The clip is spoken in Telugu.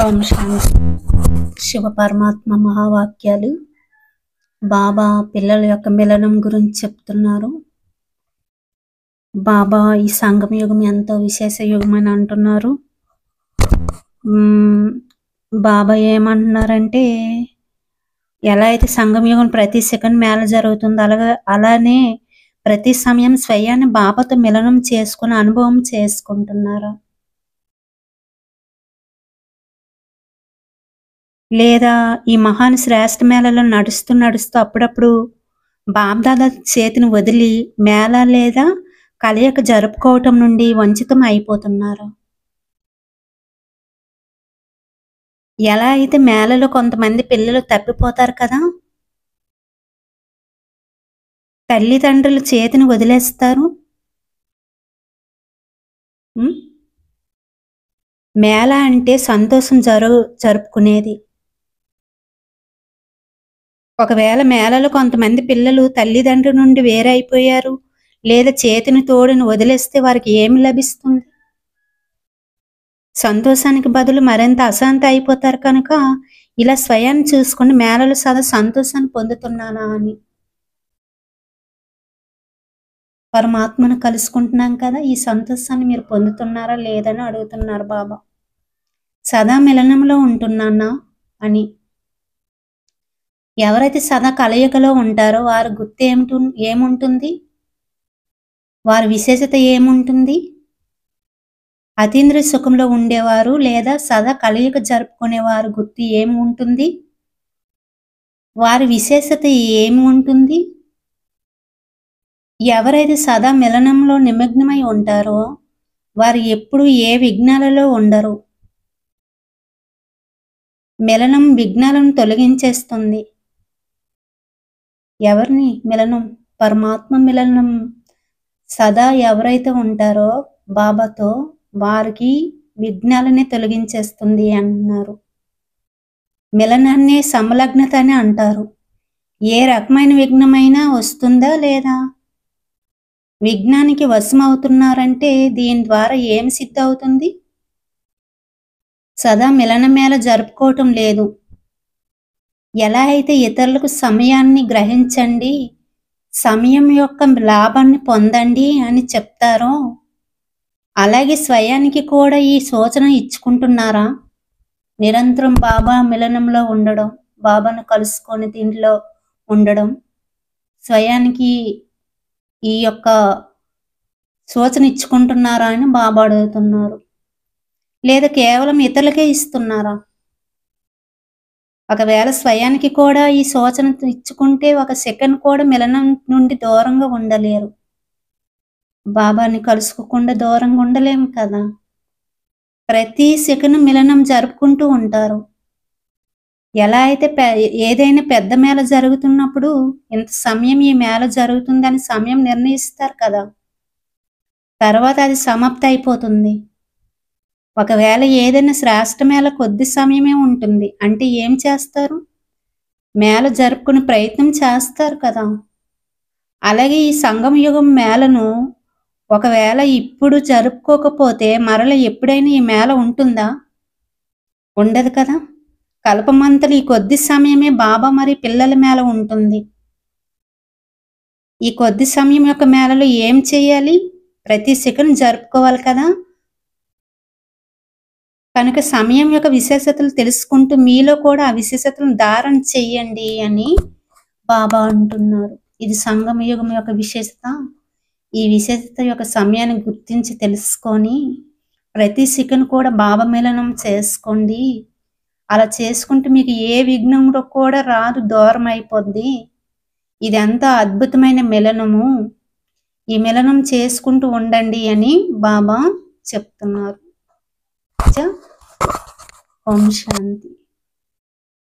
ఓం శాంతి. శివ పరమాత్మ మహావాక్యాలు. బాబా పిల్లల యొక్క మిలనం గురించి చెప్తున్నారు. బాబా ఈ సంగమ యుగం ఎంతో విశేష యుగం అని అంటున్నారు. బాబా ఏమంటున్నారంటే, ఎలా అయితే సంగమ యుగం ప్రతి సెకండ్ మేళ జరుగుతుందో అలానే ప్రతి సమయం స్వయాన్ని బాబాతో మిలనం చేసుకుని అనుభవం చేసుకుంటున్నారు. లేదా ఈ మహాన్ శ్రేష్ఠ మేళలో నడుస్తూ అప్పుడప్పుడు బాబ్దాదా చేతిని వదిలి మేళ లేదా కలయిక జరుపుకోవటం నుండి వంచితం అయిపోతున్నారు. ఎలా అయితే మేళలో కొంతమంది పిల్లలు తప్పిపోతారు కదా, తల్లిదండ్రులు చేతిని వదిలేస్తారు. మేళ అంటే సంతోషం జరుపుకునేది. ఒకవేళ మేళలో కొంతమంది పిల్లలు తల్లిదండ్రుల నుండి వేరైపోయారు లేదా చేతిని తోడుని వదిలేస్తే వారికి ఏమి లభిస్తుంది? సంతోషానికి బదులు మరింత అశాంతి అయిపోతారు. కనుక ఇలా స్వయాన్ని చూసుకుని మేళలో సదా సంతోషాన్ని పొందుతున్నానా అని పరమాత్మను కలుసుకుంటున్నాం కదా, ఈ సంతోషాన్ని మీరు పొందుతున్నారా లేదని అడుగుతున్నారు బాబా. సదా మిలనంలో ఉంటున్నానా అని. ఎవరైతే సదా కలయికలో ఉంటారో వారి గుర్తు ఏముంటుంది? వారి విశేషత ఏముంటుంది? అతీంద్రియ సుఖంలో ఉండేవారు లేదా సదా కలయిక జరుపుకునేవారు గుర్తు ఏమి ఉంటుంది? వారి విశేషత ఏమి ఉంటుంది? ఎవరైతే సదా మిలనంలో నిమగ్నమై ఉంటారో వారు ఎప్పుడు ఏ విఘ్నాలలో ఉండరు. మిలనం విఘ్నాలను తొలగించేస్తుంది. ఎవరిని మిలనం? పరమాత్మ మిలనం. సదా ఎవరైతే ఉంటారో బాబాతో వారికి విఘ్నాలనే తొలగించేస్తుంది అన్నారు. మిలనాన్ని సమలగ్నత అని అంటారు. ఏ రకమైన విఘ్నమైనా వస్తుందా లేదా? విఘ్నానికి వశం అవుతున్నారంటే దీని ద్వారా ఏం సిద్ధ అవుతుంది? సదా మిలన మేళ జరుపుకోవటం లేదు. ఎలా అయితే ఇతరులకు సమయాన్ని గ్రహించండి, సమయం యొక్క లాభాన్ని పొందండి అని చెప్తారో అలాగే స్వయానికి కూడా ఈ సూచన ఇచ్చుకుంటున్నారా? నిరంతరం బాబా మిలనంలో ఉండడం, బాబాను కలుసుకొని దీంట్లో ఉండడం, స్వయానికి ఈ యొక్క సూచన ఇచ్చుకుంటున్నారా అని బాబా అడుగుతున్నారు. లేదా కేవలం ఇతరులకే ఇస్తున్నారా? ఒకవేళ స్వయానికి కూడా ఈ సూచన ఇచ్చుకుంటే ఒక సెకండ్ కూడా మిలనం నుండి దూరంగా ఉండలేరు. బాబాని కలుసుకోకుండా దూరంగా ఉండలేము కదా. ప్రతి సెకండ్ మిలనం జరుపుకుంటూ ఉంటారు. ఎలా అయితే ఏదైనా పెద్ద మేళ జరుగుతున్నప్పుడు ఇంత సమయం ఈ మేళ జరుగుతుందని సమయం నిర్ణయిస్తారు కదా, తర్వాత అది సమాప్తి అయిపోతుంది. ఒకవేళ ఏదైనా శ్రేష్ఠ మేళ కొద్ది సమయమే ఉంటుంది అంటే ఏం చేస్తారు? మేళ జరుపుకునే ప్రయత్నం చేస్తారు కదా. అలాగే ఈ సంగమ యుగం మేళను ఒకవేళ ఇప్పుడు జరుపుకోకపోతే మరల ఎప్పుడైనా ఈ మేళ ఉంటుందా? ఉండదు కదా. కల్పమంతలు ఈ కొద్ది సమయమే బాబా మరి పిల్లల మేళ ఉంటుంది. ఈ కొద్ది సమయం యొక్క మేళలో ఏం చేయాలి? ప్రతి సెకండ్ జరుపుకోవాలి కదా. కనుక సమయం యొక్క విశేషతలు తెలుసుకుంటూ మీలో కూడా ఆ విశేషతలను ధారణ చెయ్యండి అని బాబా అంటున్నారు. ఇది సంగమ యుగం యొక్క విశేషత. ఈ విశేషత యొక్క సమయాన్ని గుర్తించి తెలుసుకొని ప్రతి సెకండ్ కూడా బాబా మిలనం చేసుకోండి. అలా చేసుకుంటే మీకు ఏ విఘ్నంలో కూడా రాదు, దూరం అయిపోద్ది. ఇది ఎంతో అద్భుతమైన మిలనము. ఈ మిలనం చేసుకుంటూ ఉండండి అని బాబా చెప్తున్నారు. ఓం శాంతి.